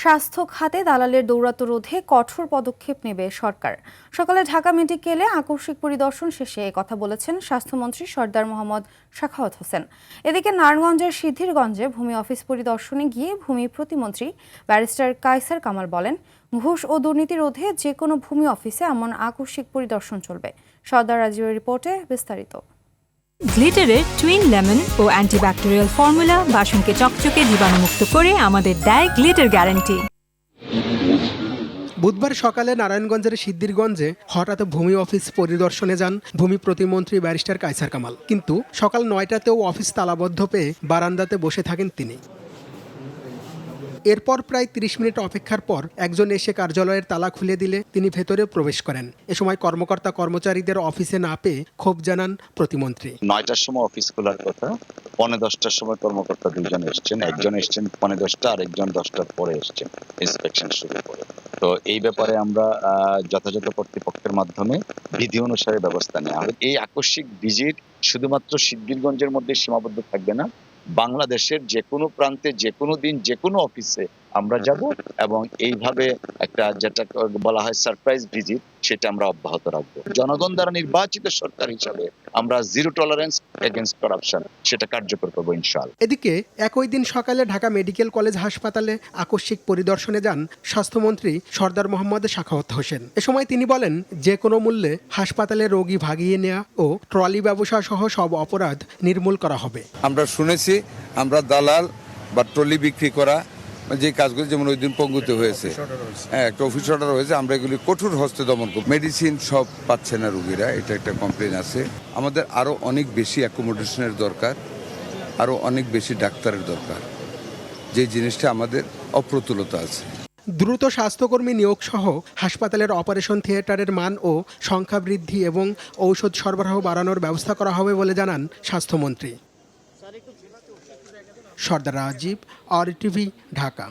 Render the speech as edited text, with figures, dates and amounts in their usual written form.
স্বাস্থ্য খাতে দালালের দৌরাত্ম্য রোধে কঠোর পদক্ষেপ নেবে সরকার। সকালে ঢাকা মেডিকেলে আকস্মিক পরিদর্শন শেষে একথা বলেছেন স্বাস্থ্যমন্ত্রী সরদার মোহাম্মদ সাখাওয়াত হোসেন। এদিকে নারায়ণগঞ্জের সিদ্ধিরগঞ্জে ভূমি অফিস পরিদর্শনে গিয়ে ভূমি প্রতিমন্ত্রী ব্যারিস্টার কায়সার কামাল বলেন, ঘুষ ও দুর্নীতি রোধে যে কোনো ভূমি অফিসে এমন আকস্মিক পরিদর্শন চলবে। সর্দার রাজীবের রিপোর্টে বিস্তারিত। গ্লিটারের টুইন লেমন ও অ্যান্টিব্যাকটেরিয়াল ফর্মুলা বাসনকে চকচকে জীবাণুমুক্ত করে আমাদের দেয় গ্লিটার গ্যারান্টি। বুধবার সকালে নারায়ণগঞ্জের সিদ্ধিরগঞ্জে হঠাৎ ভূমি অফিস পরিদর্শনে যান ভূমি প্রতিমন্ত্রী ব্যারিস্টার কায়সার কামাল। কিন্তু সকাল ৯টাতেও অফিস তালাবদ্ধ পেয়ে বারান্দাতে বসে থাকেন তিনি। এরপর প্রায় ৩০ মিনিট অপেক্ষার পর একজন এসে কার্যালয়ের তালা খুলে দিলে তিনি ভেতরে প্রবেশ করেন। এ সময় কর্মকর্তা কর্মচারীদের অফিসে না পেয়ে ক্ষোভ জানান প্রতিমন্ত্রী। ৯টার সময় অফিস খোলার কথা, ১৫:১০টার সময় কর্মকর্তা দুইজন এসছেন, একজন এসছেন ১৫:১০টা আর একজন ১০টার পরে এসছেন ইন্সপেকশন শুরু করে। তো এই ব্যাপারে আমরা যথাযথ কর্তৃপক্ষের মাধ্যমে বিধি অনুসারে ব্যবস্থা নেওয়া হবে। এই আকস্মিক ভিজিট শুধুমাত্র সিদ্ধিরগঞ্জের মধ্যে সীমাবদ্ধ থাকবে না, বাংলাদেশের যে কোনো প্রান্তে যে কোনো দিন যে কোনো অফিসে আমরা যাব এবং এইভাবে একটা যেটা বলা হয় সারপ্রাইজ ভিজিট, সেটা আমরা অব্যাহত রাখবো। জনগণ দ্বারা নির্বাচিত সরকার হিসাবে আমরা জিরো টলারেন্স এগেইনস্ট করাপশন সেটা কার্যকর করবো ইনশাআল্লাহ। এদিকে একই দিন সকালে ঢাকা মেডিকেল কলেজ হাসপাতালে আকস্মিক পরিদর্শনে যান স্বাস্থ্যমন্ত্রী সরদার মোহাম্মদ সাখাওয়াত হোসেন। এ সময় তিনি বলেন, যে কোনো মূল্যে হাসপাতালে রোগী ভাগিয়ে নেওয়া ও ট্রলি ব্যবসা সহ সব অপরাধ নির্মূল করা হবে। আমরা শুনেছি আমরা দালাল বা ট্রলি বিক্রি করা যে কাজগুলো, যেমন ওই দিন পঙ্গুতে হয়েছে, একটা অফিস অর্ডার হয়েছে, আমরা এগুলি কঠোর হস্তে দমন করব। মেডিসিন সব পাচ্ছে না রোগীরা, এটা একটা কমপ্লেন আছে। আমাদের আরও অনেক বেশি অ্যাকোমোডেশনের দরকার, আরও অনেক বেশি ডাক্তারের দরকার, যে জিনিসটা আমাদের অপ্রতুলতা আছে। দ্রুত স্বাস্থ্যকর্মী নিয়োগ সহ হাসপাতালের অপারেশন থিয়েটারের মান ও সংখ্যা বৃদ্ধি এবং ঔষধ সরবরাহ বাড়ানোর ব্যবস্থা করা হবে বলে জানান স্বাস্থ্যমন্ত্রী। সর্দার রাজীব, RTV, ঢাকা।